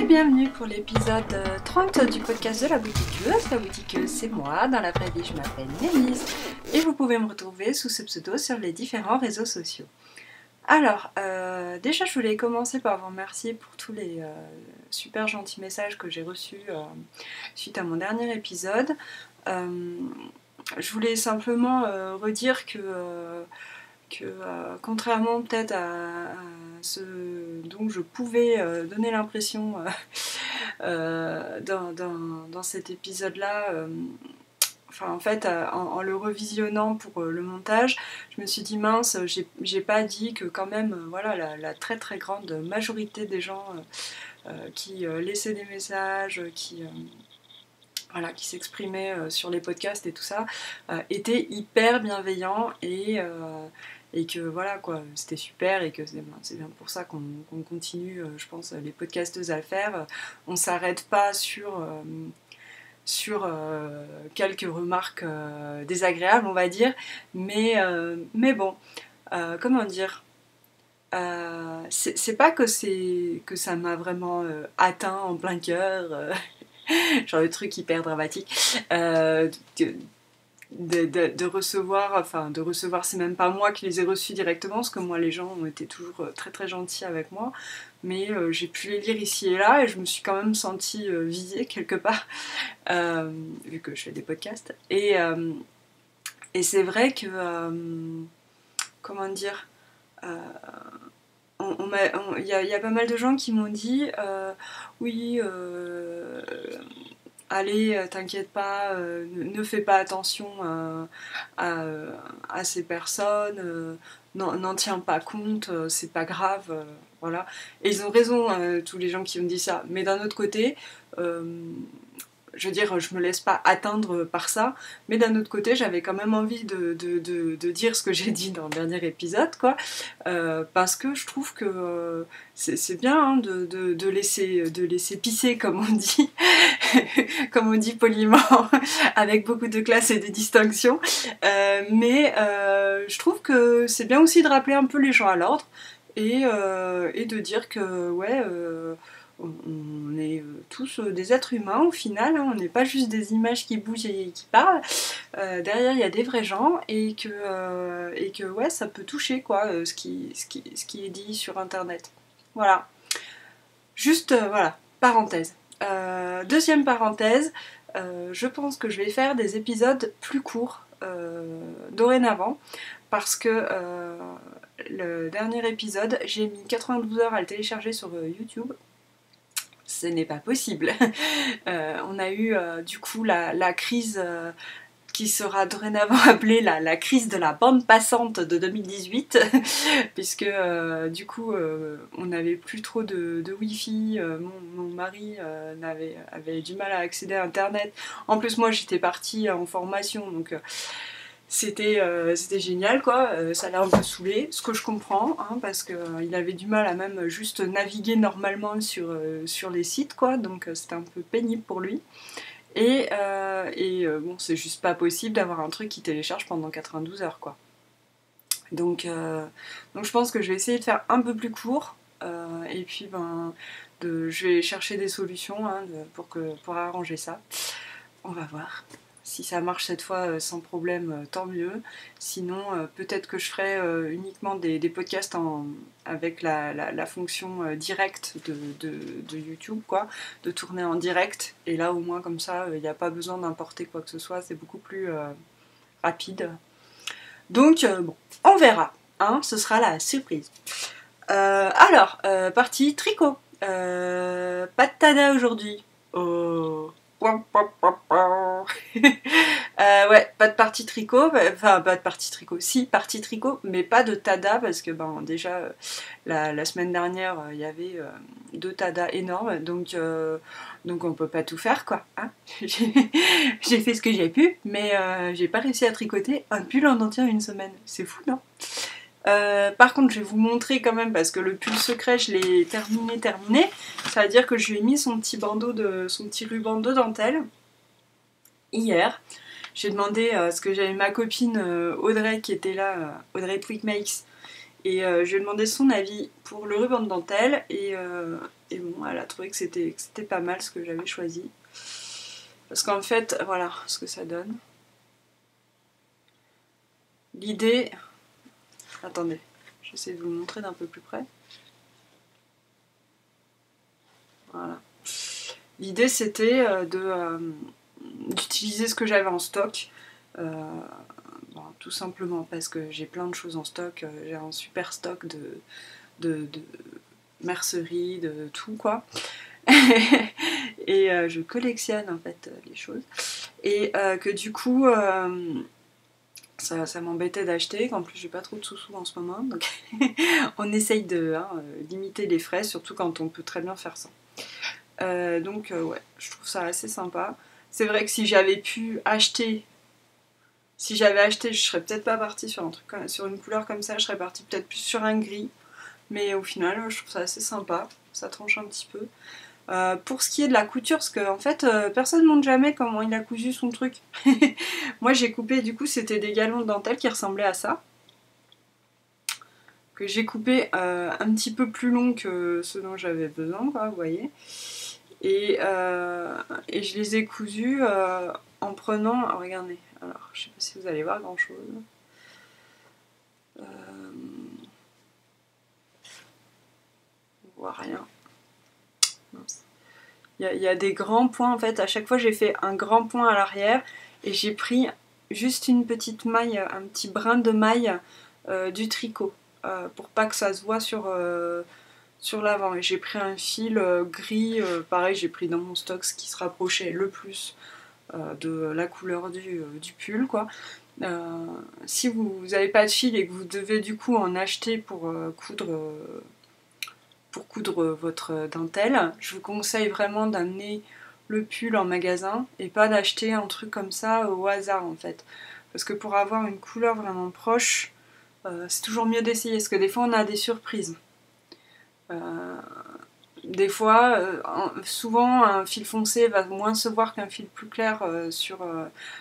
bienvenue pour l'épisode 30 du podcast de la boutiqueuse. La boutiqueuse, c'est moi. Dans la vraie vie, je m'appelle Némise et vous pouvez me retrouver sous ce pseudo sur les différents réseaux sociaux. Alors, déjà, je voulais commencer par vous remercier pour tous les super gentils messages que j'ai reçus suite à mon dernier épisode. Je voulais simplement redire que contrairement peut-être à ce dont je pouvais donner l'impression dans cet épisode-là, en fait, en le revisionnant pour le montage, je me suis dit mince, j'ai pas dit que quand même, voilà, la très très grande majorité des gens qui laissaient des messages, qui s'exprimaient sur les podcasts et tout ça, étaient hyper bienveillants et que voilà quoi, c'était super et que c'est bien pour ça qu'on continue, je pense, les podcasteuses à le faire. On s'arrête pas sur quelques remarques désagréables, on va dire, mais bon, comment dire, c'est pas que ça m'a vraiment atteint en plein cœur, genre le truc hyper dramatique, de recevoir, c'est même pas moi qui les ai reçus directement, parce que moi les gens ont été toujours très très gentils avec moi, mais j'ai pu les lire ici et là et je me suis quand même sentie visée quelque part, vu que je fais des podcasts, et c'est vrai que comment dire, il y a pas mal de gens qui m'ont dit oui, allez, t'inquiète pas, ne fais pas attention à ces personnes, n'en tiens pas compte, c'est pas grave, voilà. Et ils ont raison, tous les gens qui me disent ça, mais d'un autre côté, je veux dire, je me laisse pas atteindre par ça, mais d'un autre côté, j'avais quand même envie de dire ce que j'ai dit dans le dernier épisode, quoi, parce que je trouve que c'est bien hein, de laisser pisser, comme on dit, comme on dit poliment, avec beaucoup de classe et de distinction, mais je trouve que c'est bien aussi de rappeler un peu les gens à l'ordre, et de dire que, ouais, on est tous des êtres humains au final, hein, on n'est pas juste des images qui bougent et qui parlent, derrière il y a des vrais gens, et que ouais, ça peut toucher quoi, ce qui est dit sur internet. Voilà. Juste, voilà, parenthèse. Deuxième parenthèse, je pense que je vais faire des épisodes plus courts dorénavant, parce que le dernier épisode, j'ai mis 92 heures à le télécharger sur YouTube. Ce n'est pas possible. On a eu du coup la crise qui sera dorénavant appelée la crise de la bande passante de 2018, puisque du coup on n'avait plus trop de wifi, mon mari avait du mal à accéder à internet, en plus moi j'étais partie en formation, donc c'était génial quoi, ça l'a un peu saoulé, ce que je comprends, hein, parce qu'il avait du mal à même juste naviguer normalement sur les sites quoi, donc c'était un peu pénible pour lui. Et bon, c'est juste pas possible d'avoir un truc qui télécharge pendant 92 heures quoi. Donc je pense que je vais essayer de faire un peu plus court, et puis je vais chercher des solutions hein, pour arranger ça. On va voir. Si ça marche cette fois sans problème, tant mieux. Sinon, peut-être que je ferai uniquement des podcasts avec la fonction directe de YouTube, quoi, de tourner en direct. Et là, au moins, comme ça, il n'y a pas besoin d'importer quoi que ce soit. C'est beaucoup plus rapide. Donc, bon, on verra. Hein, ce sera la surprise. Alors, partie tricot. Pas de tada aujourd'hui. Oh. Ouais, pas de partie tricot, enfin pas de partie tricot, si partie tricot, mais pas de tada parce que déjà la semaine dernière il y avait 2 tadas énormes, donc on peut pas tout faire quoi. Hein. J'ai fait ce que j'ai pu, mais j'ai pas réussi à tricoter un pull en entier en une semaine. C'est fou, non? Par contre, je vais vous montrer quand même parce que le pull secret, je l'ai terminé. Ça veut dire que je lui ai mis son petit ruban de dentelle hier. J'ai demandé parce que j'avais ma copine Audrey qui était là, Audrey Quick Makes, et je lui ai demandé son avis pour le ruban de dentelle, et Et bon, elle a trouvé que c'était pas mal ce que j'avais choisi. Parce qu'en fait, voilà ce que ça donne. L'idée... Attendez, j'essaie de vous le montrer d'un peu plus près. Voilà. L'idée, c'était d'utiliser ce que j'avais en stock. Bon, tout simplement parce que j'ai plein de choses en stock. J'ai un super stock de mercerie, de tout, quoi. Et je collectionne, en fait, les choses. Et que du coup... ça m'embêtait d'acheter, qu'en plus j'ai pas trop de sous-sous en ce moment, donc on essaye de limiter les frais, surtout quand on peut très bien faire ça. Donc ouais, je trouve ça assez sympa. C'est vrai que si j'avais pu acheter, je serais peut-être pas partie sur un truc sur une couleur comme ça, je serais partie peut-être plus sur un gris, mais au final je trouve ça assez sympa, ça tranche un petit peu. Pour ce qui est de la couture, parce que en fait, personne ne montre jamais comment il a cousu son truc. Moi j'ai coupé, du coup c'était des galons de dentelle qui ressemblaient à ça, que j'ai coupé un petit peu plus long que ce dont j'avais besoin, quoi, vous voyez. Et je les ai cousus en prenant, oh, regardez, alors je sais pas si vous allez voir grand chose. On voit rien. Il y a des grands points en fait, à chaque fois j'ai fait un grand point à l'arrière et j'ai pris juste une petite maille, un petit brin de maille du tricot pour pas que ça se voit sur l'avant. Et j'ai pris un fil gris, pareil j'ai pris dans mon stock ce qui se rapprochait le plus de la couleur du pull, quoi. Si vous n'avez pas de fil et que vous devez du coup en acheter pour coudre votre dentelle, je vous conseille vraiment d'amener le pull en magasin et pas d'acheter un truc comme ça au hasard en fait. Parce que pour avoir une couleur vraiment proche, c'est toujours mieux d'essayer, parce que des fois on a des surprises. Des fois, souvent un fil foncé va moins se voir qu'un fil plus clair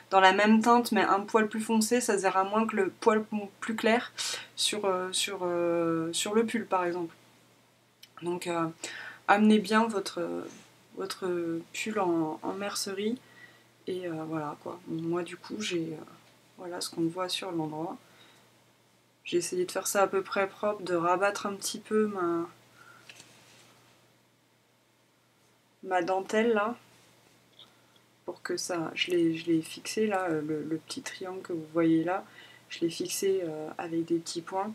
dans la même teinte, mais un poil plus foncé, ça se verra moins que le poil plus clair sur le pull par exemple. Donc amenez bien votre pull en mercerie et voilà quoi. Moi du coup j'ai voilà ce qu'on voit sur l'endroit. J'ai essayé de faire ça à peu près propre, de rabattre un petit peu ma dentelle là pour que ça, je l'ai fixé là, le petit triangle que vous voyez là, je l'ai fixé avec des petits points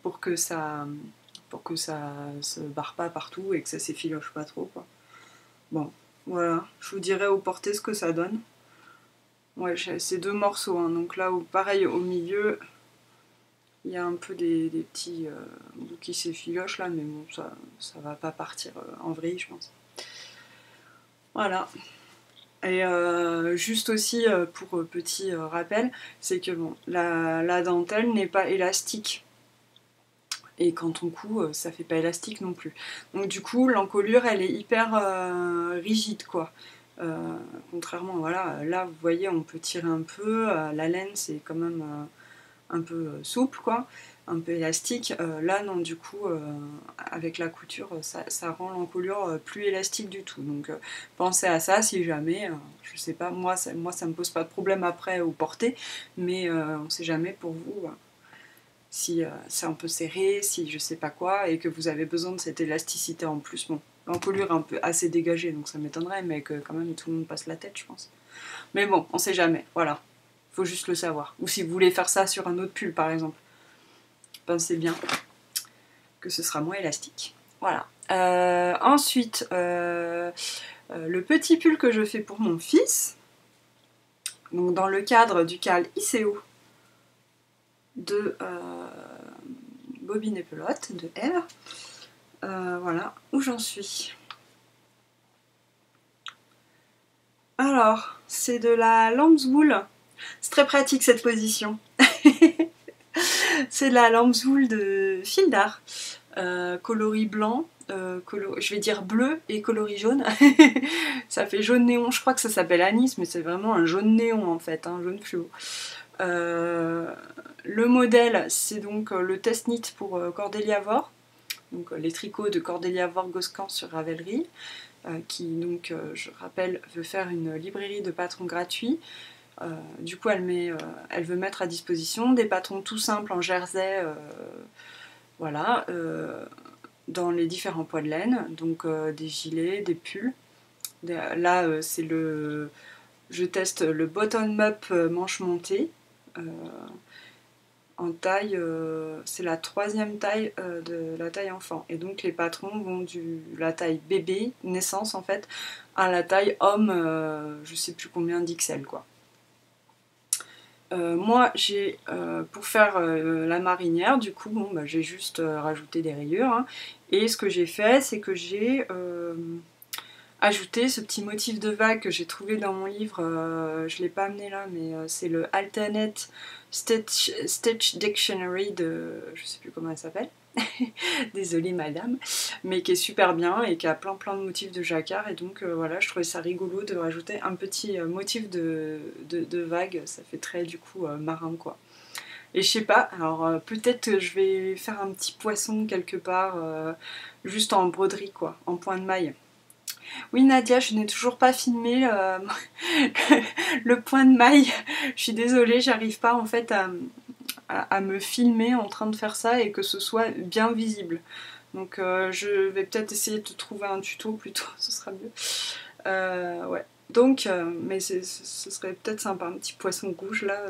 pour que ça se barre pas partout et que ça s'effiloche pas trop, quoi. Bon, voilà, je vous dirai au porté ce que ça donne. Ouais, c'est deux morceaux, hein, donc là, pareil, au milieu, il y a un peu des petits bouts qui s'effilochent là, mais bon, ça va pas partir en vrille, je pense. Voilà. Et juste aussi pour petit rappel, c'est que bon, la dentelle n'est pas élastique. Et quand on coud, ça fait pas élastique non plus. Donc du coup, l'encolure, elle est hyper rigide, quoi. Contrairement, voilà, là, vous voyez, on peut tirer un peu. La laine, c'est quand même un peu souple, quoi. Un peu élastique. Là, non, du coup, avec la couture, ça rend l'encolure plus élastique du tout. Donc pensez à ça si jamais, je sais pas, moi ça me pose pas de problème après au porter, mais on sait jamais pour vous. Si c'est un peu serré, si je sais pas quoi, et que vous avez besoin de cette élasticité en plus. Bon, l'encolure est un peu assez dégagée, donc ça m'étonnerait, mais que quand même tout le monde passe la tête, je pense. Mais bon, on sait jamais, voilà. Faut juste le savoir. Ou si vous voulez faire ça sur un autre pull, par exemple, pensez bien que ce sera moins élastique. Voilà. Ensuite, le petit pull que je fais pour mon fils, donc dans le cadre du CAL ICO de Bobine et Pelote de R. Voilà, où j'en suis. Alors, c'est de la lambswool. C'est très pratique cette position. C'est de la lambswool de fil d'art, coloris blanc, je vais dire bleu et coloris jaune. Ça fait jaune néon, je crois que ça s'appelle anis, mais c'est vraiment un jaune néon en fait, un jaune fluo. Le modèle, c'est donc le test knit pour Cordélia Vore. donc les tricots de Cordélia Vorgoscan sur Ravelry, qui donc, je rappelle, veut faire une librairie de patrons gratuits. Du coup, elle veut mettre à disposition des patrons tout simples en jersey, voilà, dans les différents poids de laine, donc des gilets, des pulls. Là, je teste le bottom-up manche montée. En taille, c'est la 3e taille de la taille enfant. Et donc les patrons vont de la taille bébé, naissance en fait, à la taille homme, je sais plus combien d'XL quoi. Moi, pour faire la marinière, du coup, bon, j'ai juste rajouté des rayures. Hein, et ce que j'ai fait, c'est que j'ai ajouté ce petit motif de vague que j'ai trouvé dans mon livre. Je ne l'ai pas amené là, mais c'est le Alternate Stitch Dictionary de... je sais plus comment elle s'appelle. Désolée madame, mais qui est super bien et qui a plein de motifs de jacquard, et donc voilà, je trouvais ça rigolo de rajouter un petit motif de vague, ça fait très du coup marin quoi. Et je sais pas, alors peut-être que je vais faire un petit poisson quelque part, juste en broderie quoi, en point de maille. Oui Nadia, je n'ai toujours pas filmé le point de maille, je suis désolée, j'arrive pas en fait à me filmer en train de faire ça et que ce soit bien visible. Donc je vais peut-être essayer de trouver un tuto plutôt, ce sera mieux. Ouais. Donc, mais ce serait peut-être sympa, un petit poisson rouge là.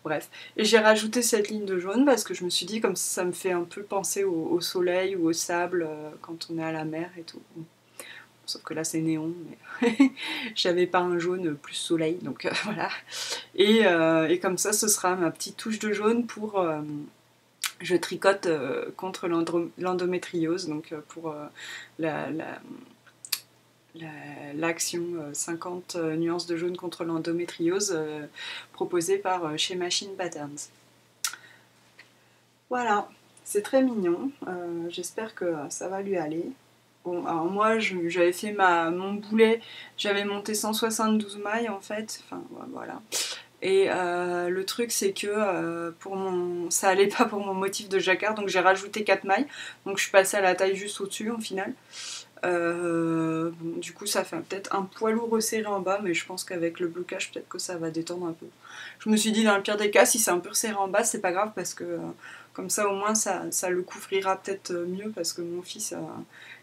Bref. Et j'ai rajouté cette ligne de jaune parce que je me suis dit comme ça me fait un peu penser au soleil ou au sable quand on est à la mer et tout. Sauf que là c'est néon, mais j'avais pas un jaune plus soleil, donc voilà. Et comme ça, ce sera ma petite touche de jaune pour... je tricote contre l'endométriose, donc pour l'action 50 nuances de jaune contre l'endométriose proposée par chez Machine Patterns. Voilà, c'est très mignon, j'espère que ça va lui aller. Bon, alors moi j'avais fait mon boulet, j'avais monté 172 mailles en fait, enfin voilà. Et le truc c'est que ça allait pas pour mon motif de jacquard, donc j'ai rajouté 4 mailles, donc je suis passée à la taille juste au-dessus en final. Bon, du coup ça fait peut-être un poil lourd resserré en bas, mais je pense qu'avec le blocage peut-être que ça va détendre un peu. Je me suis dit dans le pire des cas, si c'est un peu resserré en bas c'est pas grave, parce que comme ça au moins ça le couvrira peut-être mieux, parce que mon fils,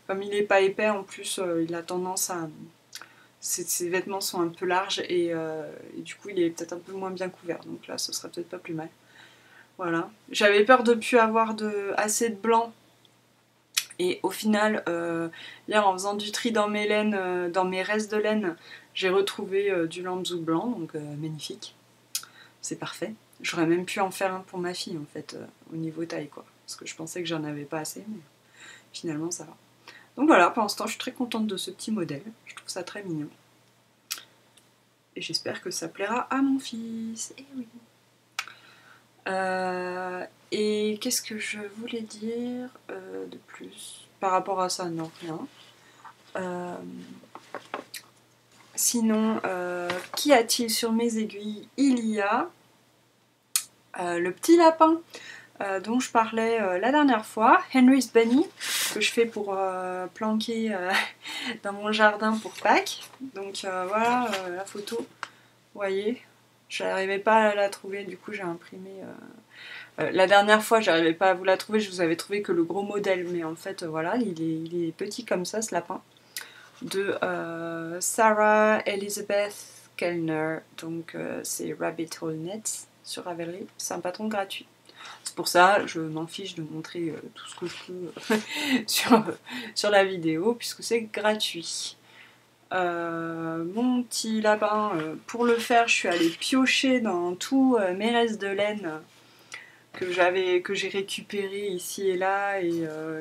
comme il est pas épais en plus, il a tendance à... Ses vêtements sont un peu larges et du coup il est peut-être un peu moins bien couvert, donc là ce serait peut-être pas plus mal. Voilà. J'avais peur de ne plus avoir assez de blanc, et au final hier en faisant du tri dans mes laines, dans mes restes de laine, j'ai retrouvé du lambzou blanc, donc magnifique, c'est parfait. J'aurais même pu en faire un pour ma fille en fait, au niveau taille quoi, parce que je pensais que j'en avais pas assez, mais finalement ça va. Donc voilà, pour l'instant je suis très contente de ce petit modèle, je trouve ça très mignon. Et j'espère que ça plaira à mon fils. Et oui. Et qu'est-ce que je voulais dire de plus par rapport à ça? Non, rien. Sinon, qu'y a-t-il sur mes aiguilles? Il y a le petit lapin dont je parlais la dernière fois, Henry's Bunny, que je fais pour planquer dans mon jardin pour Pâques. Donc voilà la photo, vous voyez, je n'arrivais pas à la trouver, du coup j'ai imprimé... la dernière fois j'arrivais pas à vous la trouver, je vous avais trouvé que le gros modèle, mais en fait voilà, il est petit comme ça ce lapin, de Sarah Elizabeth Kellner, donc c'est Rabbit Hole Nets sur Ravelry, c'est un patron gratuit. C'est pour ça, je m'en fiche de montrer tout ce que je peux sur la vidéo, puisque c'est gratuit. Mon petit lapin, pour le faire, je suis allée piocher dans tous mes restes de laine que j'ai récupérés ici et là, et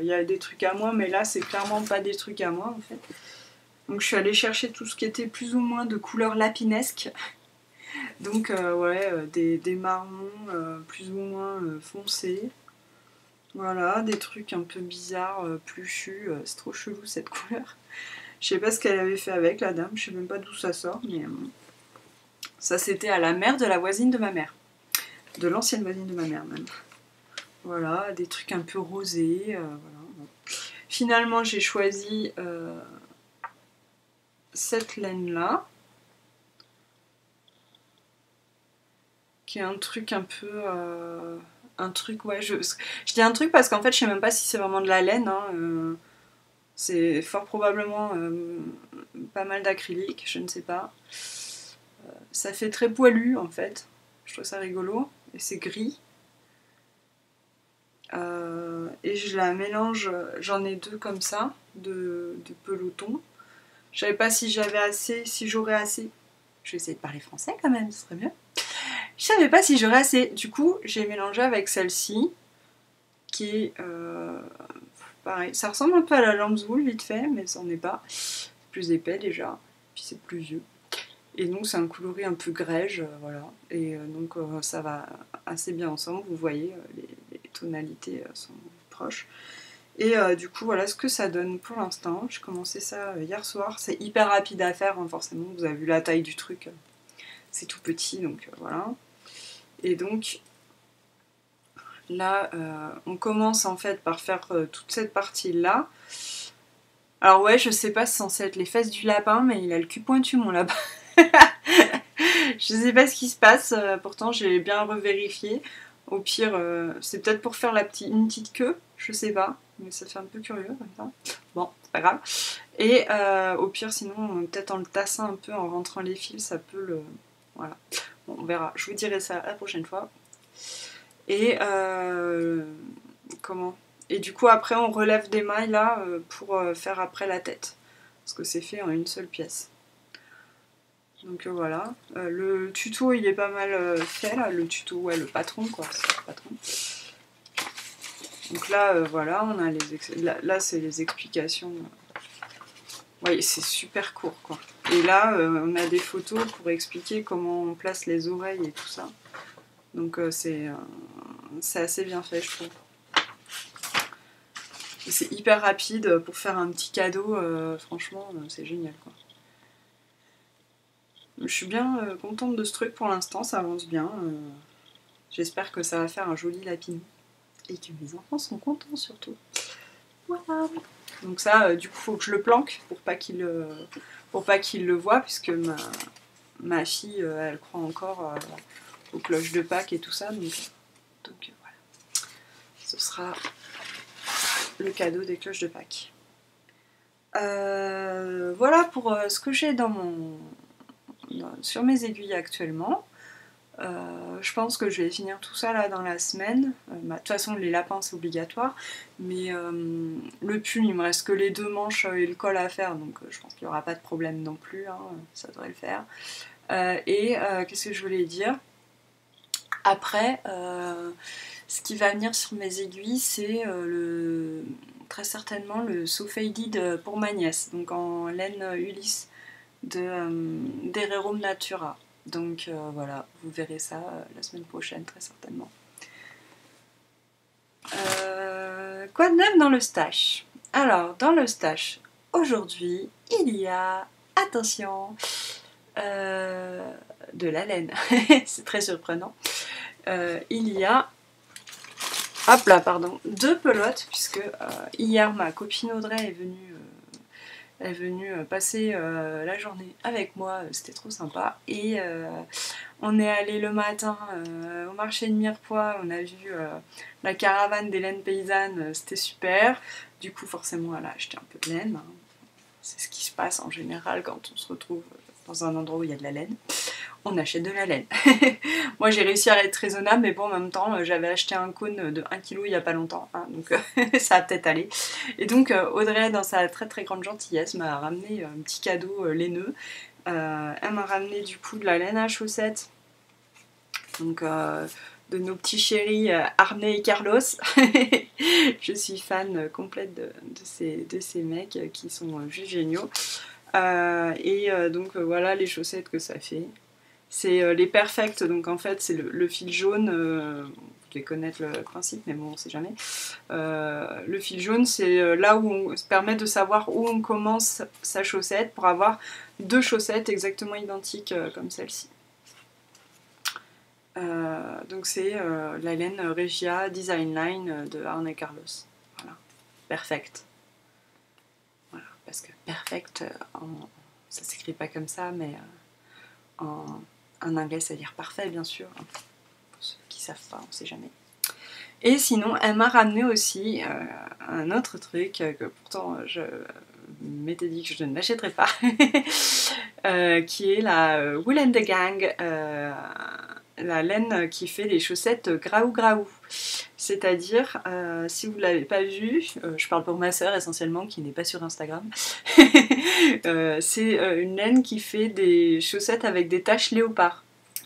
il y a des trucs à moi, mais là c'est clairement pas des trucs à moi en fait. Donc je suis allée chercher tout ce qui était plus ou moins de couleur lapinesque. Donc ouais, des marrons plus ou moins foncés. Voilà, des trucs un peu bizarres, pluchus, c'est trop chelou cette couleur. Je sais pas ce qu'elle avait fait avec la dame, je sais même pas d'où ça sort, mais ça c'était à la mère de la voisine de ma mère. De l'ancienne voisine de ma mère même. Voilà, des trucs un peu rosés. Voilà. Finalement, j'ai choisi cette laine-là, qui est un truc un peu... un truc, ouais, je dis un truc parce qu'en fait, je sais même pas si c'est vraiment de la laine. Hein, c'est fort probablement pas mal d'acrylique, je ne sais pas. Ça fait très poilu, en fait. Je trouve ça rigolo. Et c'est gris. Et je la mélange, j'en ai deux comme ça, de peloton. Je savais pas si j'avais assez, si j'aurais assez. Je vais essayer de parler français quand même, ce serait mieux. Je savais pas si j'aurais assez. Du coup, j'ai mélangé avec celle-ci, qui est pareil. Ça ressemble un peu à la Lambswool vite fait, mais ça n'en est pas. C'est plus épais déjà, puis c'est plus vieux. Et donc c'est un coloris un peu grège, voilà. Et donc ça va assez bien ensemble. Vous voyez, les tonalités sont proches. Et du coup, voilà ce que ça donne pour l'instant. J'ai commencé ça hier soir. C'est hyper rapide à faire, hein, forcément. Vous avez vu la taille du truc. C'est tout petit, donc voilà. Et donc, là, on commence en fait par faire toute cette partie-là. Alors ouais, je sais pas si c'est censé être les fesses du lapin, mais il a le cul pointu, mon lapin. Je sais pas ce qui se passe. Pourtant, j'ai bien revérifié. Au pire, c'est peut-être pour faire une petite queue. Je sais pas. Mais ça fait un peu curieux comme ça. Bon, c'est pas grave. Et au pire, sinon, peut-être en le tassant un peu, en rentrant les fils, ça peut le... Voilà. Bon, on verra. Je vous dirai ça la prochaine fois. Et comment? Et du coup, après, on relève des mailles là pour faire après la tête. Parce que c'est fait en une seule pièce. Donc voilà. Le tuto, il est pas mal fait là. Le tuto, ouais, le patron quoi. C'est le patron. Donc là, voilà, on a là c'est les explications. Oui, c'est super court quoi. Et là, on a des photos pour expliquer comment on place les oreilles et tout ça. Donc c'est assez bien fait, je trouve. Et c'est hyper rapide pour faire un petit cadeau. Franchement, c'est génial quoi. Je suis bien contente de ce truc pour l'instant, ça avance bien. J'espère que ça va faire un joli lapin. Et que mes enfants sont contents surtout. Voilà. Donc ça, du coup, faut que je le planque pour pas qu'il le voit, puisque ma fille, elle croit encore aux cloches de Pâques et tout ça. Donc voilà. Ce sera le cadeau des cloches de Pâques. Voilà pour ce que j'ai sur mes aiguilles actuellement. Je pense que je vais finir tout ça là dans la semaine. De toute façon, les lapins c'est obligatoire, mais le pull, il me reste que les 2 manches et le col à faire, donc je pense qu'il n'y aura pas de problème non plus, hein, ça devrait le faire. Qu'est-ce que je voulais dire? Après, ce qui va venir sur mes aiguilles, c'est très certainement le So Faded pour ma nièce, donc en laine Ulysse d'Hererum Natura. Donc voilà, vous verrez ça la semaine prochaine très certainement. Quoi de neuf dans le stash? Alors, dans le stash, aujourd'hui, il y a, attention, de la laine. C'est très surprenant. Il y a, hop là, pardon, 2 pelotes, puisque hier, ma copine Audrey est venue passer la journée avec moi, c'était trop sympa. Et on est allé le matin au marché de Mirepoix, on a vu la caravane des laines paysannes, c'était super. Du coup, forcément, elle a acheté un peu de laine. Hein. C'est ce qui se passe en général quand on se retrouve dans un endroit où il y a de la laine. On achète de la laine. Moi, j'ai réussi à être raisonnable, mais bon, en même temps, j'avais acheté un cône de 1 kg il n'y a pas longtemps, hein, donc ça a peut-être allé. Et donc, Audrey, dans sa très très grande gentillesse, m'a ramené un petit cadeau laineux. Elle m'a ramené du coup de la laine à chaussettes, donc de nos petits chéris Arnais et Carlos. Je suis fan complète de ces mecs qui sont juste géniaux. Donc voilà les chaussettes que ça fait. C'est les Perfect, donc en fait c'est le fil jaune, vous devez connaître le principe mais bon on sait jamais. Le fil jaune c'est là où on se permet de savoir où on commence sa chaussette pour avoir 2 chaussettes exactement identiques comme celle-ci. Donc c'est la laine Regia Design Line de Arne Carlos. Voilà, Perfect. Voilà, parce que Perfect, ça s'écrit pas comme ça, mais en anglais ça veut dire parfait, bien sûr. Pour ceux qui savent pas, on sait jamais. Et sinon, elle m'a ramené aussi un autre truc que pourtant je m'étais dit que je ne l'achèterais pas, qui est la Wool and the Gang, la laine qui fait les chaussettes Graou Graou. C'est-à-dire, si vous ne l'avez pas vu, je parle pour ma sœur essentiellement qui n'est pas sur Instagram, c'est une laine qui fait des chaussettes avec des taches léopard,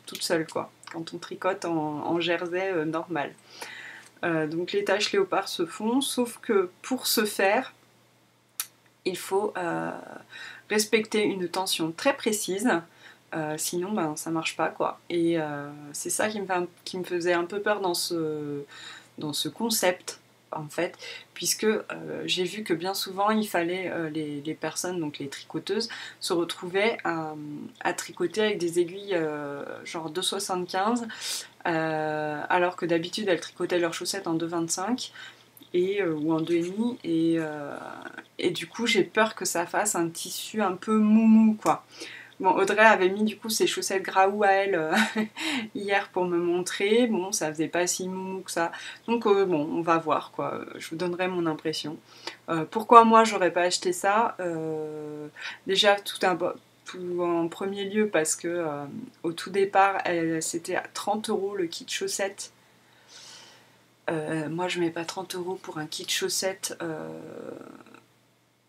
toute seule quoi, quand on tricote en jersey normal. Donc les taches léopard se font, sauf que pour ce faire, il faut respecter une tension très précise, sinon ben, ça marche pas quoi. Et c'est ça qui me faisait un peu peur dans ce concept en fait, puisque j'ai vu que bien souvent il fallait les personnes, donc les tricoteuses, se retrouvaient à tricoter avec des aiguilles genre 2,75 alors que d'habitude elles tricotaient leurs chaussettes en 2,25 ou en 2,5 et du coup j'ai peur que ça fasse un tissu un peu moumou quoi. Bon, Audrey avait mis du coup ses chaussettes Graou à elle hier pour me montrer. Bon, ça faisait pas si moumou que ça. Donc bon, on va voir quoi. Je vous donnerai mon impression. Pourquoi moi j'aurais pas acheté ça déjà tout en premier lieu parce que au tout départ c'était à 30 € le kit chaussettes. Moi je mets pas 30 € pour un kit chaussettes.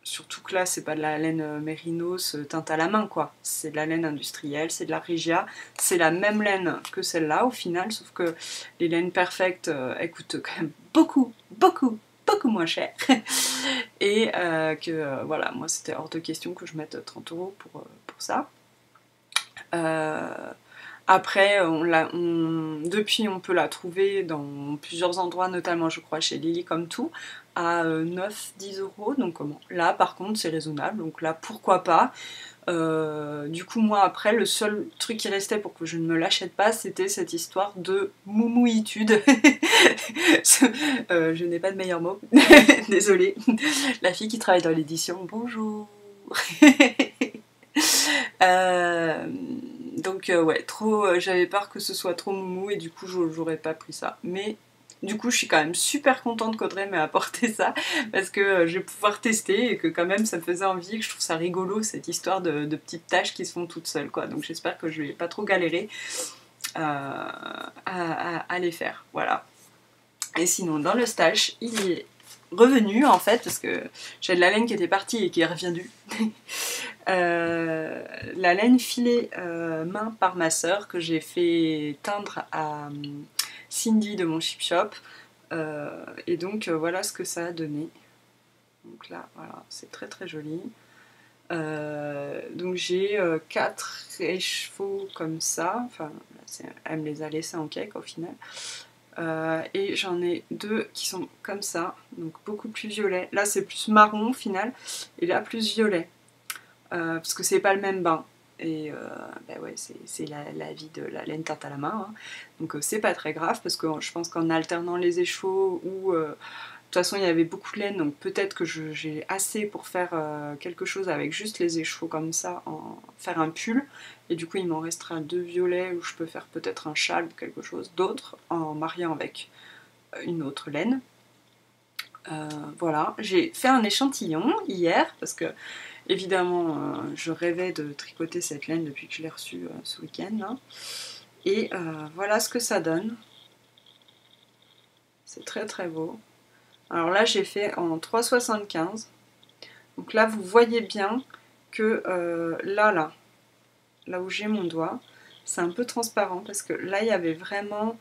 Surtout que là, c'est pas de la laine mérinos teinte à la main, quoi. C'est de la laine industrielle, c'est de la Regia. C'est la même laine que celle-là, au final, sauf que les laines perfectes, elles coûtent quand même beaucoup, beaucoup, beaucoup moins cher. Et voilà, moi, c'était hors de question que je mette 30 € pour ça. Après, depuis, on peut la trouver dans plusieurs endroits, notamment, je crois, chez Lily Comme Tout, à 9-10 €. Donc, là, par contre, c'est raisonnable. Donc là, pourquoi pas. Du coup, moi, après, le seul truc qui restait pour que je ne me l'achète pas, c'était cette histoire de moumouitude. Je n'ai pas de meilleur mot. Désolée. La fille qui travaille dans l'édition, bonjour. Donc ouais, j'avais peur que ce soit trop moumou et du coup j'aurais pas pris ça. Mais du coup je suis quand même super contente qu'Audrey m'ait apporté ça parce que je vais pouvoir tester et que quand même ça me faisait envie, que je trouve ça rigolo cette histoire de petites tâches qui se font toutes seules quoi. Donc j'espère que je vais pas trop galérer à les faire. Voilà. Et sinon dans le stash il est revenu en fait parce que j'ai de la laine qui était partie et qui est revenue. La laine filée main par ma sœur que j'ai fait teindre à Cindy de mon Chip Shop et donc voilà ce que ça a donné. Donc là voilà, c'est très très joli. Donc j'ai 4 écheveaux comme ça, enfin elle me les a laissés en cake au final. Et j'en ai 2 qui sont comme ça, donc beaucoup plus violet. Là c'est plus marron au final, et là plus violet. Parce que c'est pas le même bain. Et bah ouais, c'est la vie de la laine teinte à la main. Hein. Donc c'est pas très grave, parce que je pense qu'en alternant les écheveaux, ou de toute façon il y avait beaucoup de laine, donc peut-être que j'ai assez pour faire quelque chose avec juste les écheveaux comme ça, faire un pull. Et du coup il m'en restera 2 violets où je peux faire peut-être un châle ou quelque chose d'autre en mariant avec une autre laine. Voilà, j'ai fait un échantillon hier parce que évidemment je rêvais de tricoter cette laine depuis que je l'ai reçue ce week-end là. Et voilà ce que ça donne. C'est très très beau. Alors là j'ai fait en 3,75. Donc là vous voyez bien que là où j'ai mon doigt, c'est un peu transparent parce que là il y avait vraiment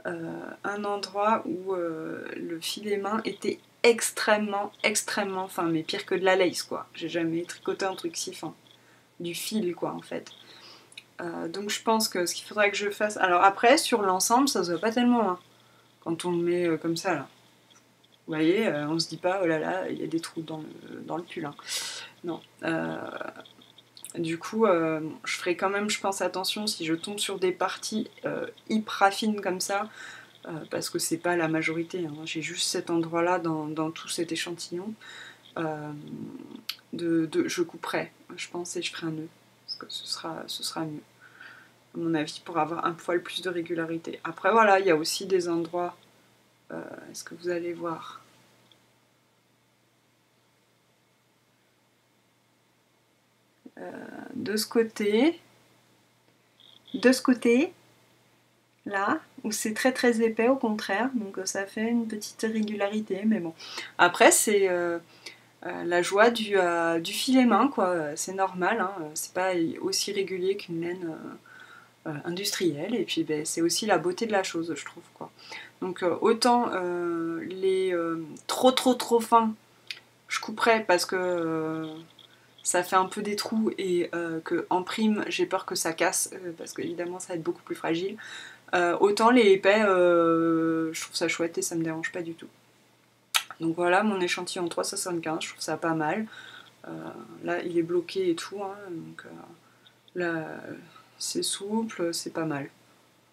un endroit où le filet main était extrêmement fin, mais pire que de la lace quoi. J'ai jamais tricoté un truc si fin, du fil quoi en fait. Donc je pense que ce qu'il faudrait que je fasse, alors après sur l'ensemble ça se voit pas tellement hein, quand on le met comme ça là. Vous voyez, on se dit pas oh là là il y a des trous dans le pull hein. Non. Du coup, je ferai quand même, je pense, attention si je tombe sur des parties hyper fines comme ça, parce que c'est pas la majorité, hein. J'ai juste cet endroit-là dans tout cet échantillon. Je couperai, je pense, et je ferai un nœud, parce que ce sera mieux, à mon avis, pour avoir un poil plus de régularité. Après, voilà, il y a aussi des endroits, est-ce que vous allez voir? De ce côté, là, où c'est très très épais au contraire, donc ça fait une petite régularité, mais bon. Après, c'est la joie du filet main, quoi. C'est normal, hein. C'est pas aussi régulier qu'une laine industrielle, et puis ben, c'est aussi la beauté de la chose, je trouve, quoi. Donc autant les trop fins, je couperais parce que ça fait un peu des trous et que en prime j'ai peur que ça casse parce qu'évidemment ça va être beaucoup plus fragile. Autant les épais, je trouve ça chouette et ça me dérange pas du tout. Donc voilà mon échantillon 3,75, je trouve ça pas mal. Là il est bloqué et tout, hein, donc là c'est souple, c'est pas mal.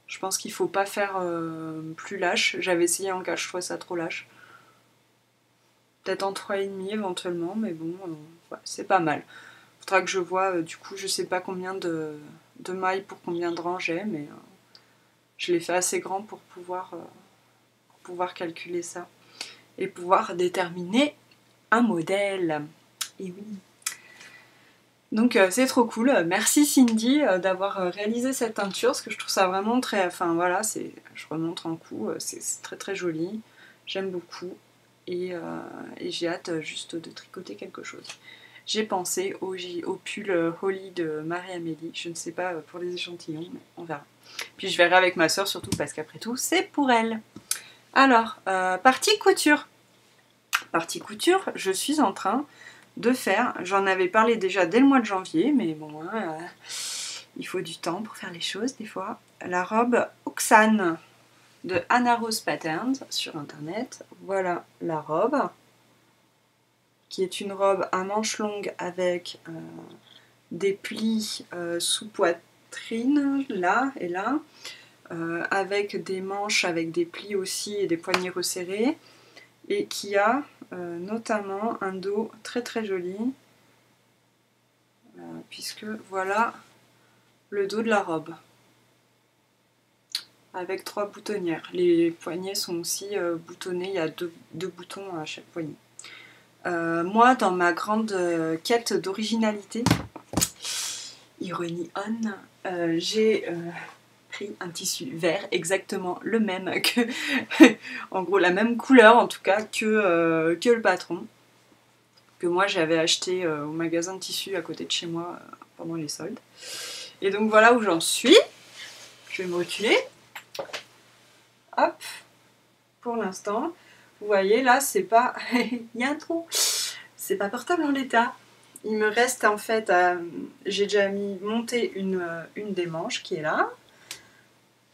Je pense qu'il faut pas faire plus lâche. J'avais essayé en cache, je trouvais ça trop lâche. Peut-être en 3,5 éventuellement, mais bon, ouais, c'est pas mal. Faudra que je vois, du coup, je sais pas combien de mailles pour combien de rangées, mais je l'ai fait assez grand pour pouvoir calculer ça et pouvoir déterminer un modèle. Et oui. Donc c'est trop cool. Merci Cindy d'avoir réalisé cette teinture, parce que je trouve ça vraiment très... Enfin voilà, je remontre un coup, c'est très très joli. J'aime beaucoup. Et j'ai hâte juste de tricoter quelque chose. J'ai pensé au pull Holly de Marie-Amélie. Je ne sais pas pour les échantillons, mais on verra. Puis je verrai avec ma soeur surtout, parce qu'après tout, c'est pour elle. Alors, partie couture. Partie couture, je suis en train de faire, j'en avais parlé déjà dès le mois de janvier, mais bon, hein, il faut du temps pour faire les choses des fois. La robe Oxane de Anna Rose Patterns sur internet. Voilà la robe, qui est une robe à manches longues avec des plis sous poitrine, là et là, avec des manches avec des plis aussi et des poignets resserrés, et qui a notamment un dos très très joli, puisque voilà le dos de la robe, avec 3 boutonnières. Les poignets sont aussi boutonnés, il y a deux boutons à chaque poignet. Moi, dans ma grande quête d'originalité, ironie on, j'ai pris un tissu vert, exactement le même que, en gros la même couleur en tout cas que le patron, que moi j'avais acheté au magasin de tissus à côté de chez moi pendant les soldes. Et donc voilà où j'en suis. Je vais me reculer. Hop, pour l'instant. Vous voyez là, c'est pas... Il y a un trou. C'est pas portable en l'état. Il me reste en fait j'ai déjà monté une des manches qui est là.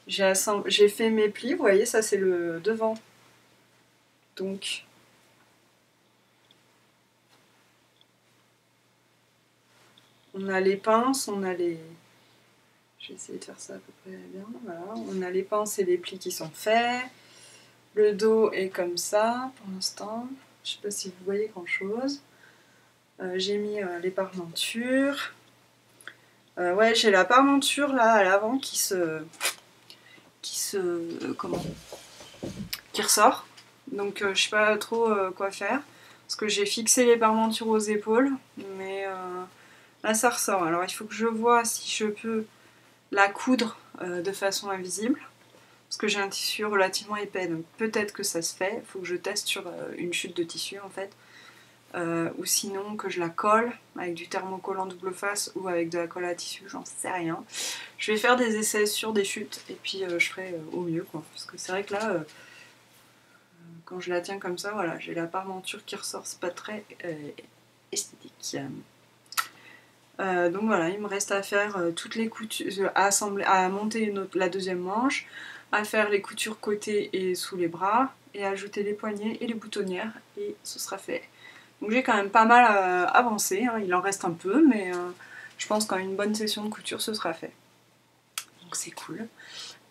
J'ai fait mes plis, vous voyez, ça c'est le devant. Donc, on a les pinces, on a les... Je vais essayer de faire ça à peu près bien. Voilà. On a les pinces et les plis qui sont faits. Le dos est comme ça pour l'instant. Je ne sais pas si vous voyez grand chose. J'ai mis les parmentures. Ouais, j'ai la parmenture là à l'avant qui ressort. Donc je sais pas trop quoi faire. Parce que j'ai fixé les parmentures aux épaules. Mais là ça ressort. Alors il faut que je vois si je peux la coudre de façon invisible. Parce que j'ai un tissu relativement épais, donc peut-être que ça se fait. Il faut que je teste sur une chute de tissu en fait. Ou sinon que je la colle avec du thermocollant double face ou avec de la colle à tissu, j'en sais rien. Je vais faire des essais sur des chutes et puis je ferai au mieux, quoi. Parce que c'est vrai que là, quand je la tiens comme ça, voilà, j'ai la parmenture qui ressort, c'est pas très esthétique. Donc voilà, il me reste à faire toutes les coutures, à monter la deuxième manche, à faire les coutures côté et sous les bras, et à ajouter les poignets et les boutonnières, et ce sera fait. Donc j'ai quand même pas mal avancé, hein. Il en reste un peu, mais je pense qu'en une bonne session de couture ce sera fait. Donc c'est cool.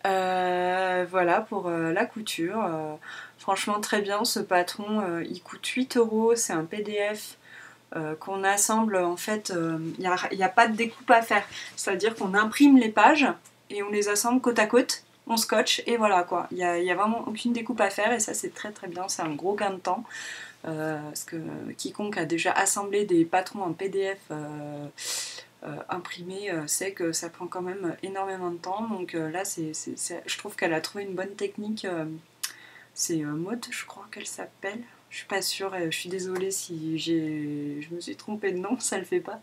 Voilà pour la couture. Franchement très bien, ce patron il coûte 8 €, c'est un PDF qu'on assemble. En fait il n'y a pas de découpe à faire, c'est à dire qu'on imprime les pages et on les assemble côte à côte, on scotche et voilà quoi, il n'y a vraiment aucune découpe à faire et ça c'est très très bien, c'est un gros gain de temps. Parce que quiconque a déjà assemblé des patrons en PDF imprimés sait que ça prend quand même énormément de temps. Donc là, je trouve qu'elle a trouvé une bonne technique. C'est Maud, je crois qu'elle s'appelle. Je suis pas sûre, je suis désolée si je me suis trompée de nom, ça le fait pas.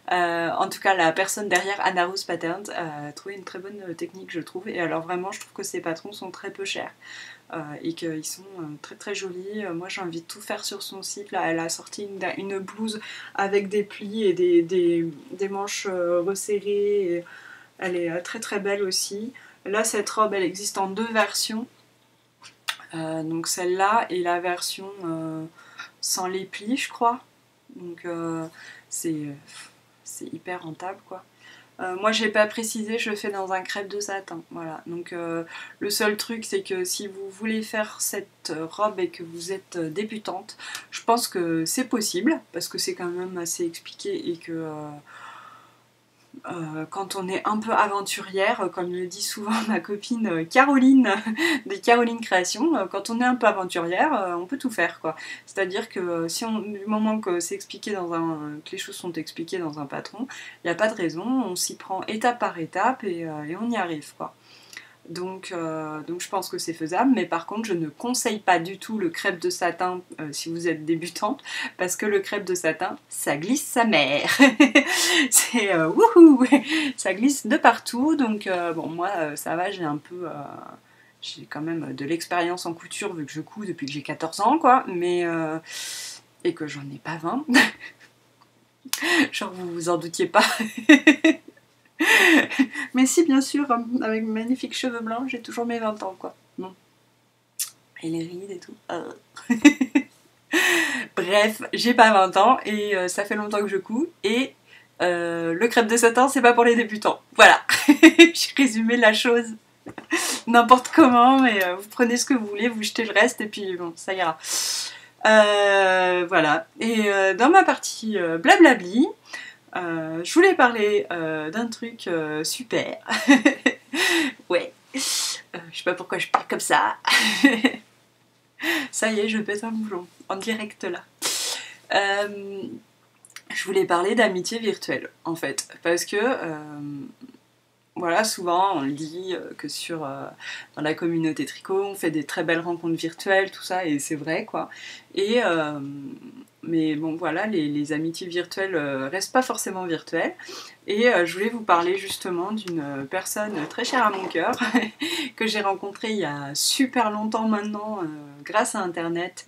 En tout cas, la personne derrière Anna Rose Patterns a trouvé une très bonne technique, je trouve. Et alors vraiment, je trouve que ces patrons sont très peu chers. Et qu'ils sont très très jolis. Moi j'ai envie de tout faire sur son site. Là, elle a sorti une blouse avec des plis et des manches resserrées. Et elle est très très belle aussi. Là, cette robe, elle existe en 2 versions. Donc celle-là et la version sans les plis, je crois. Donc c'est hyper rentable quoi. Moi j'ai pas précisé, je le fais dans un crêpe de satin, voilà. Donc le seul truc c'est que si vous voulez faire cette robe et que vous êtes débutante, je pense que c'est possible, parce que c'est quand même assez expliqué et que quand on est un peu aventurière, comme le dit souvent ma copine Caroline des Caroline Créations, quand on est un peu aventurière, on peut tout faire quoi. C'est-à-dire que si du moment que c'est expliqué que les choses sont expliquées dans un patron, il n'y a pas de raison, on s'y prend étape par étape et on y arrive quoi. Donc je pense que c'est faisable, mais par contre je ne conseille pas du tout le crêpe de satin si vous êtes débutante, parce que le crêpe de satin ça glisse sa mère. C'est wouhou, ça glisse de partout. Donc bon, moi ça va, j'ai quand même de l'expérience en couture vu que je couds depuis que j'ai 14 ans quoi, mais et que j'en ai pas 20. Genre vous vous en doutiez pas. Mais si, bien sûr, avec mes magnifiques cheveux blancs, j'ai toujours mes 20 ans, quoi. Bon. Et les rides et tout. Bref, j'ai pas 20 ans et ça fait longtemps que je couds. Et le crêpe de satin, c'est pas pour les débutants. Voilà. J'ai résumé la chose n'importe comment, mais vous prenez ce que vous voulez, vous jetez le reste et puis bon, ça ira. Voilà. Et dans ma partie blablabli, je voulais parler d'un truc super. Ouais. Je sais pas pourquoi je parle comme ça. Ça y est, je pète un boulon en direct là. Je voulais parler d'amitié virtuelle en fait, parce que voilà, souvent on le dit que dans la communauté tricot, on fait des très belles rencontres virtuelles, tout ça, et c'est vrai quoi. Et mais bon voilà, les amitiés virtuelles restent pas forcément virtuelles. Et je voulais vous parler justement d'une personne très chère à mon cœur que j'ai rencontrée il y a super longtemps maintenant grâce à internet.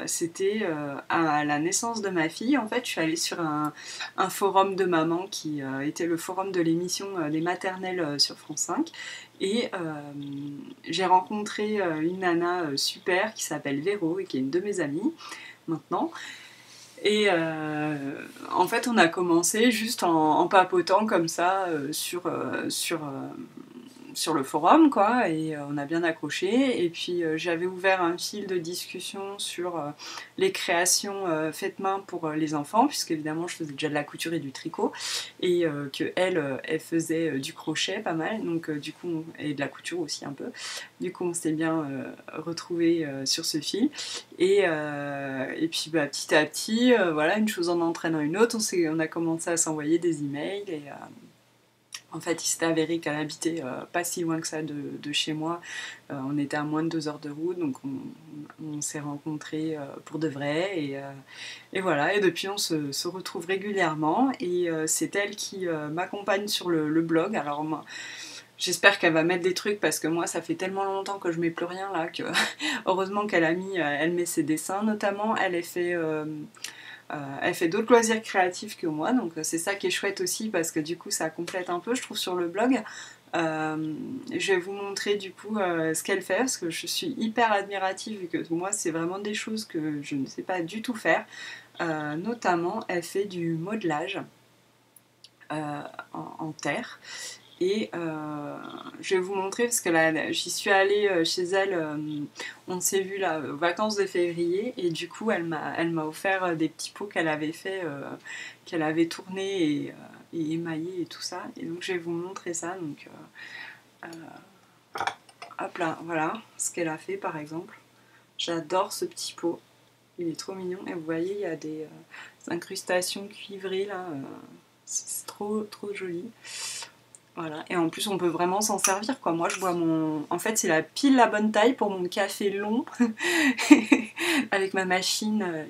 C'était à la naissance de ma fille. En fait, je suis allée sur un forum de maman qui était le forum de l'émission Les Maternelles sur France 5. Et j'ai rencontré une nana super qui s'appelle Véro et qui est une de mes amies maintenant. Et en fait, on a commencé juste en papotant comme ça sur le forum, quoi, et on a bien accroché. Et puis j'avais ouvert un fil de discussion sur les créations faites main pour les enfants, puisque évidemment je faisais déjà de la couture et du tricot, et que elle faisait du crochet pas mal, donc du coup, et de la couture aussi un peu. Du coup, on s'est bien retrouvés sur ce fil. Et puis bah, petit à petit, voilà, une chose en entraînant une autre, on a commencé à s'envoyer des emails et en fait, il s'était avéré qu'elle habitait pas si loin que ça de chez moi. On était à moins de 2 heures de route, donc on s'est rencontrés pour de vrai. Et voilà, et depuis on se retrouve régulièrement. Et c'est elle qui m'accompagne sur le blog. Alors moi, j'espère qu'elle va mettre des trucs parce que moi, ça fait tellement longtemps que je mets plus rien là que heureusement qu'elle elle met ses dessins notamment. Elle fait d'autres loisirs créatifs que moi, donc c'est ça qui est chouette aussi parce que du coup ça complète un peu, je trouve, sur le blog. Je vais vous montrer du coup ce qu'elle fait parce que je suis hyper admirative vu que moi c'est vraiment des choses que je ne sais pas du tout faire. Notamment elle fait du modelage en terre. Et je vais vous montrer parce que là, j'y suis allée chez elle, on s'est vu là aux vacances de février et du coup elle m'a offert des petits pots qu'elle avait fait, qu'elle avait tourné et émaillé et tout ça. Et donc je vais vous montrer ça. Donc hop là, voilà ce qu'elle a fait par exemple. J'adore ce petit pot, il est trop mignon et vous voyez il y a des incrustations cuivrées là, c'est trop trop joli. Voilà, et en plus on peut vraiment s'en servir quoi. Moi je bois mon... En fait c'est la pile la bonne taille pour mon café long avec ma machine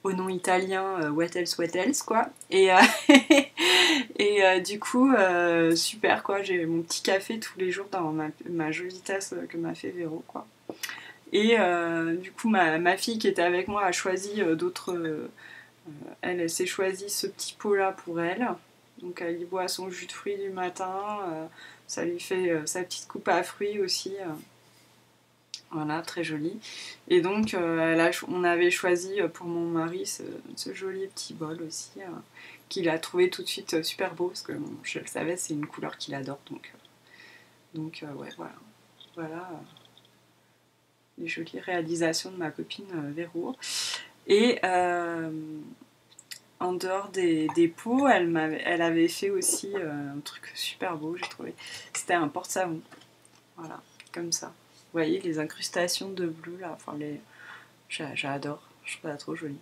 au nom italien What else quoi. Et du coup super quoi, j'ai mon petit café tous les jours dans ma jolie tasse que m'a fait Véro quoi. Et du coup ma fille qui était avec moi a choisi d'autres... elle s'est choisi ce petit pot là pour elle. Donc elle y boit son jus de fruits du matin, ça lui fait sa petite coupe à fruits aussi. Voilà, très joli. Et donc on avait choisi pour mon mari ce joli petit bol aussi, qu'il a trouvé tout de suite super beau, parce que bon, je le savais, c'est une couleur qu'il adore. Donc ouais, voilà. Voilà les jolies réalisations de ma copine Véro. Et en dehors des pots, elle avait fait aussi un truc super beau, j'ai trouvé. C'était un porte-savon. Voilà, comme ça. Vous voyez les incrustations de bleu là, enfin j'adore, je trouve ça trop joli.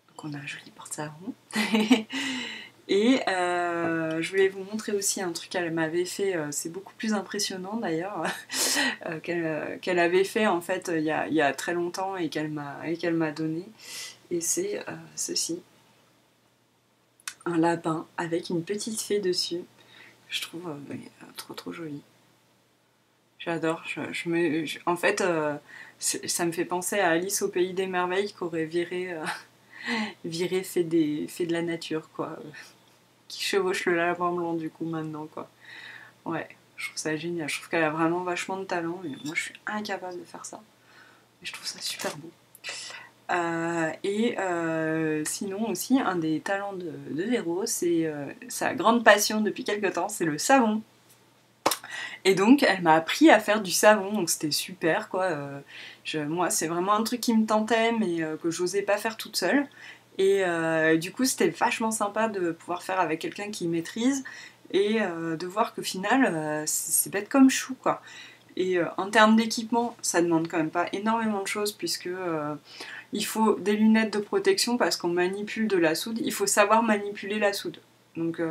Donc on a un joli porte-savon. Et je voulais vous montrer aussi un truc qu'elle m'avait fait, c'est beaucoup plus impressionnant d'ailleurs, qu'elle avait fait en fait il y a très longtemps et qu'elle m'a donné. Et c'est ceci. Un lapin avec une petite fée dessus. Je trouve trop trop joli. J'adore. En fait, ça me fait penser à Alice au pays des merveilles qui aurait viré fée de la nature, quoi. Qui chevauche le lapin blanc du coup maintenant, quoi. Ouais, je trouve ça génial. Je trouve qu'elle a vraiment vachement de talent. Et moi, je suis incapable de faire ça. Mais je trouve ça super beau. Sinon aussi, un des talents de Véro, c'est sa grande passion depuis quelques temps, c'est le savon. Et donc, elle m'a appris à faire du savon, donc c'était super, quoi. Moi, c'est vraiment un truc qui me tentait, mais que j'osais pas faire toute seule. Et du coup, c'était vachement sympa de pouvoir faire avec quelqu'un qui maîtrise et de voir qu'au final, c'est bête comme chou, quoi. Et en termes d'équipement, ça demande quand même pas énormément de choses, puisque il faut des lunettes de protection parce qu'on manipule de la soude. Il faut savoir manipuler la soude. Donc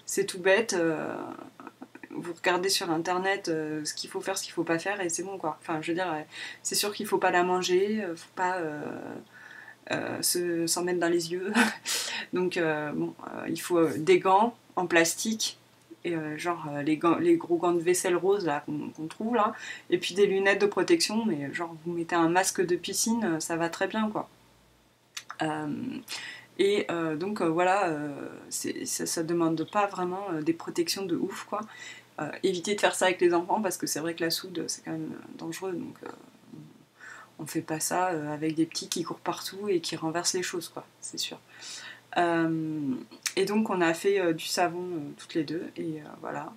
c'est tout bête. Vous regardez sur internet ce qu'il faut faire, ce qu'il faut pas faire et c'est bon quoi. Enfin je veux dire, c'est sûr qu'il faut pas la manger, faut pas s'en mettre dans les yeux. Donc il faut des gants en plastique. Et genre les gros gants de vaisselle rose là qu'on trouve là, et puis des lunettes de protection, mais genre vous mettez un masque de piscine, ça va très bien quoi. Donc voilà, ça demande pas vraiment des protections de ouf quoi. Évitez de faire ça avec les enfants parce que c'est vrai que la soude c'est quand même dangereux, donc on fait pas ça avec des petits qui courent partout et qui renversent les choses quoi, c'est sûr. Et donc on a fait du savon toutes les deux et voilà.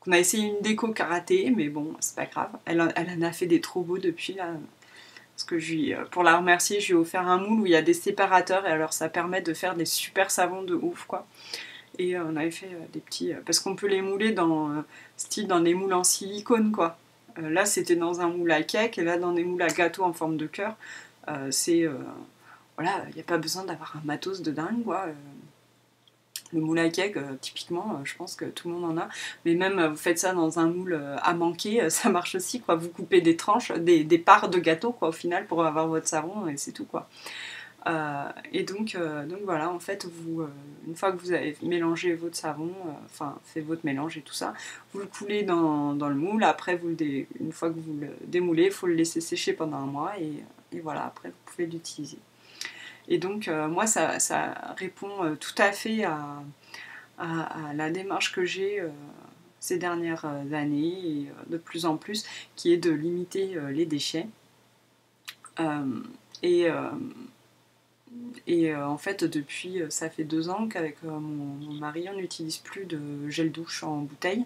On a essayé une déco karaté, mais bon c'est pas grave. Elle en a fait des trop beaux depuis là. Parce que pour la remercier, je lui ai offert un moule où il y a des séparateurs et alors ça permet de faire des super savons de ouf quoi. Et on avait fait des petits... parce qu'on peut les mouler style dans des moules en silicone quoi. Là c'était dans un moule à cake et là dans des moules à gâteau en forme de cœur. Voilà, il n'y a pas besoin d'avoir un matos de dingue quoi. Le moule à cake, typiquement, je pense que tout le monde en a. Mais même, vous faites ça dans un moule à manquer, ça marche aussi, quoi. Vous coupez des tranches, des parts de gâteau, quoi, au final, pour avoir votre savon, et c'est tout, quoi. Donc voilà, en fait, une fois que vous avez mélangé votre savon, fait votre mélange et tout ça, vous le coulez dans le moule. Après, une fois que vous le démoulez, il faut le laisser sécher pendant un mois, et voilà, après, vous pouvez l'utiliser. Et donc, moi, ça répond tout à fait à la démarche que j'ai ces dernières années, et de plus en plus, qui est de limiter les déchets. Euh, et en fait, depuis, ça fait 2 ans qu'avec mon mari, on n'utilise plus de gel douche en bouteille.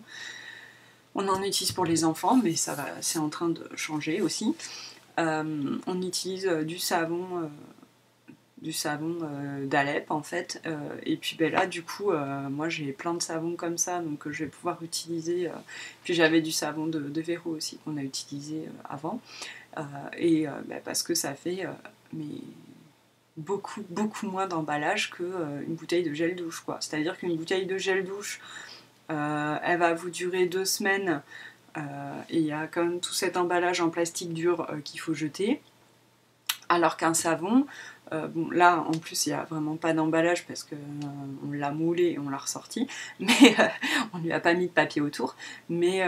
On en utilise pour les enfants, mais c'est en train de changer aussi. On utilise du savon d'Alep en fait. Et puis ben là, du coup, moi j'ai plein de savons comme ça, donc je vais pouvoir utiliser. Puis j'avais du savon de Véro aussi qu'on a utilisé avant. Parce que ça fait mais beaucoup moins d'emballage qu'une bouteille de gel douche, quoi. C'est-à-dire qu'une bouteille de gel douche, elle va vous durer 2 semaines, et il y a quand même tout cet emballage en plastique dur qu'il faut jeter. Alors qu'un savon, bon là en plus il n'y a vraiment pas d'emballage parce qu'on l'a moulé et on l'a ressorti, mais on lui a pas mis de papier autour. Mais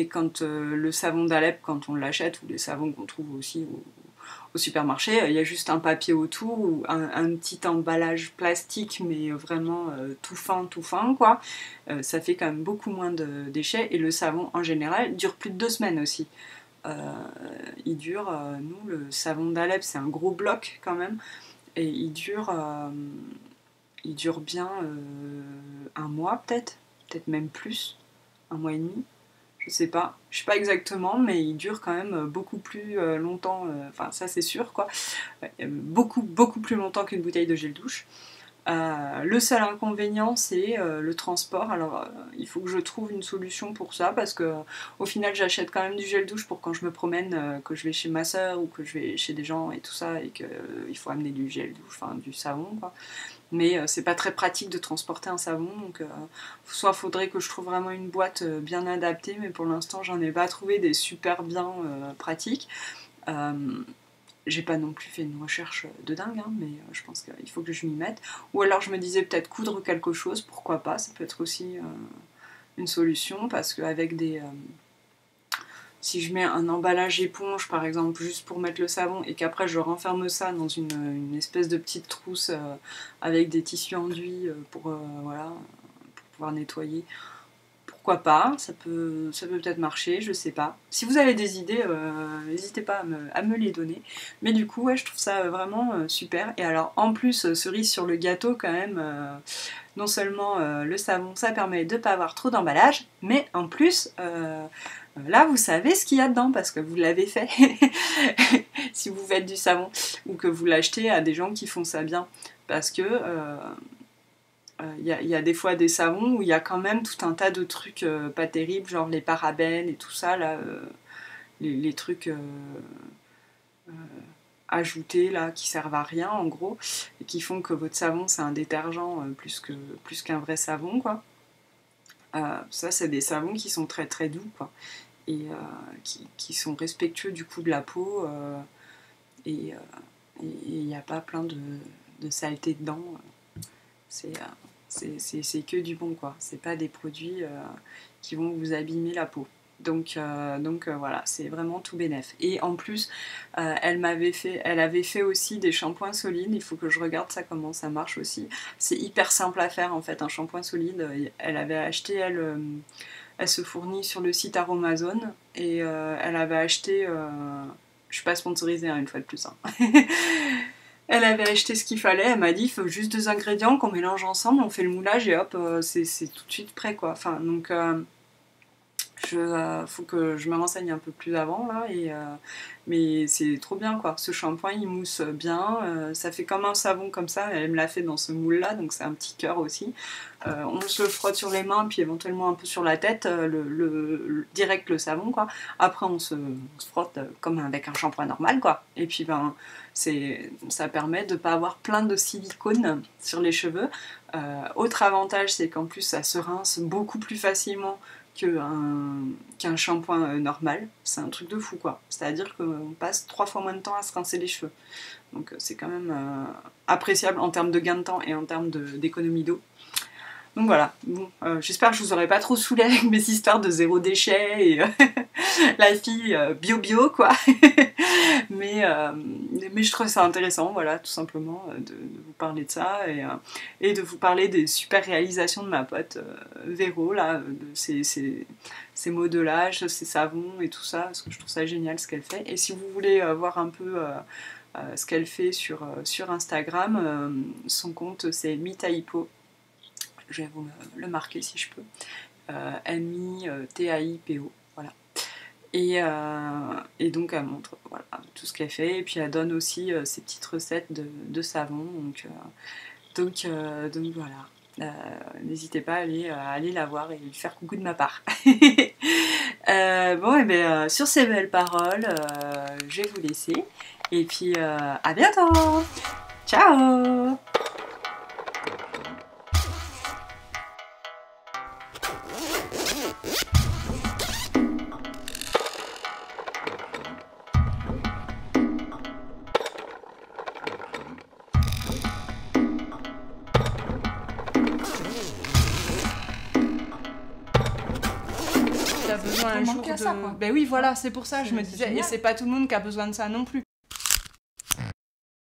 quand le savon d'Alep, quand on l'achète, ou les savons qu'on trouve aussi au supermarché, il y a juste un papier autour ou un petit emballage plastique, mais vraiment tout fin quoi. Ça fait quand même beaucoup moins de déchets, et le savon en général dure plus de 2 semaines aussi. Il dure, nous le savon d'Alep c'est un gros bloc quand même, et il dure bien un mois peut-être même plus, un mois et demi. Je sais pas exactement, mais il dure quand même beaucoup plus longtemps, enfin ça c'est sûr quoi, beaucoup plus longtemps qu'une bouteille de gel douche. Le seul inconvénient c'est le transport. Alors il faut que je trouve une solution pour ça, parce que au final j'achète quand même du gel douche pour quand je me promène, que je vais chez ma soeur ou que je vais chez des gens et tout ça, et qu'il faut amener du gel douche, enfin du savon quoi. Mais c'est pas très pratique de transporter un savon, donc soit faudrait que je trouve vraiment une boîte bien adaptée, mais pour l'instant j'en ai pas trouvé des super bien pratiques. J'ai pas non plus fait une recherche de dingue, hein, mais je pense qu'il faut que je m'y mette. Ou alors je me disais peut-être coudre quelque chose, pourquoi pas, ça peut être aussi une solution, parce qu'avec si je mets un emballage éponge par exemple juste pour mettre le savon, et qu'après je renferme ça dans une espèce de petite trousse avec des tissus enduits voilà, pour pouvoir nettoyer, pourquoi pas, ça peut peut-être marcher, je sais pas. Si vous avez des idées, n'hésitez pas à me les donner. Mais du coup, ouais, je trouve ça vraiment super. Et alors, en plus, cerise sur le gâteau, quand même, non seulement le savon, ça permet de ne pas avoir trop d'emballage, mais en plus, là, vous savez ce qu'il y a dedans, parce que vous l'avez fait. Si vous faites du savon, ou que vous l'achetez à des gens qui font ça bien. Parce que y a des fois des savons où il y a quand même tout un tas de trucs pas terribles, genre les parabènes et tout ça, là, les trucs ajoutés là, qui servent à rien en gros, et qui font que votre savon c'est un détergent plus qu'un vrai savon, quoi. Ça c'est des savons qui sont très très doux, quoi, et qui sont respectueux du coup de la peau, et il n'y a pas plein de saleté dedans. C'est que du bon, quoi. C'est pas des produits qui vont vous abîmer la peau. Donc voilà, c'est vraiment tout bénef. Et en plus, elle avait fait aussi des shampoings solides. Il faut que je regarde ça, comment ça marche aussi. C'est hyper simple à faire en fait, un shampoing solide. Elle avait acheté, elle se fournit sur le site Aromazone, et elle avait acheté. Je suis pas sponsorisée, hein, une fois de plus. Hein. Elle avait acheté ce qu'il fallait, elle m'a dit il faut juste 2 ingrédients qu'on mélange ensemble, on fait le moulage et hop, c'est tout de suite prêt, quoi. Enfin, donc faut que je me renseigne un peu plus avant là, mais c'est trop bien, quoi. Ce shampoing il mousse bien, ça fait comme un savon comme ça, elle me l'a fait dans ce moule là, donc c'est un petit cœur aussi. On se le frotte sur les mains, puis éventuellement un peu sur la tête, direct le savon, quoi. Après on se frotte comme avec un shampoing normal, quoi. Et puis ben ça permet de ne pas avoir plein de silicone sur les cheveux. Autre avantage, c'est qu'en plus ça se rince beaucoup plus facilement qu'un shampoing normal. C'est un truc de fou, quoi. C'est-à-dire qu'on passe 3 fois moins de temps à se rincer les cheveux. Donc c'est quand même appréciable en termes de gain de temps et en termes d'économie d'eau. Donc voilà, bon, j'espère que je vous aurai pas trop saoulé avec mes histoires de zéro déchet et la fille bio quoi. mais je trouve ça intéressant, voilà, tout simplement, de vous parler de ça et de vous parler des super réalisations de ma pote Véro, là, de ses modelages, ses savons et tout ça, parce que je trouve ça génial ce qu'elle fait. Et si vous voulez voir un peu ce qu'elle fait sur Instagram, son compte c'est Mitaipo. Je vais vous le marquer si je peux. M-I-T-A-I-P-O. Voilà. Et donc elle montre voilà, tout ce qu'elle fait. Et puis elle donne aussi ses petites recettes de savon. Donc voilà. N'hésitez pas à aller la voir et lui faire coucou de ma part. Bon, et bien sur ces belles paroles, je vais vous laisser. Et puis à bientôt. Ciao. T'as besoin un jour de... Ben oui, voilà, c'est pour ça, je me disais, et c'est pas tout le monde qui a besoin de ça non plus.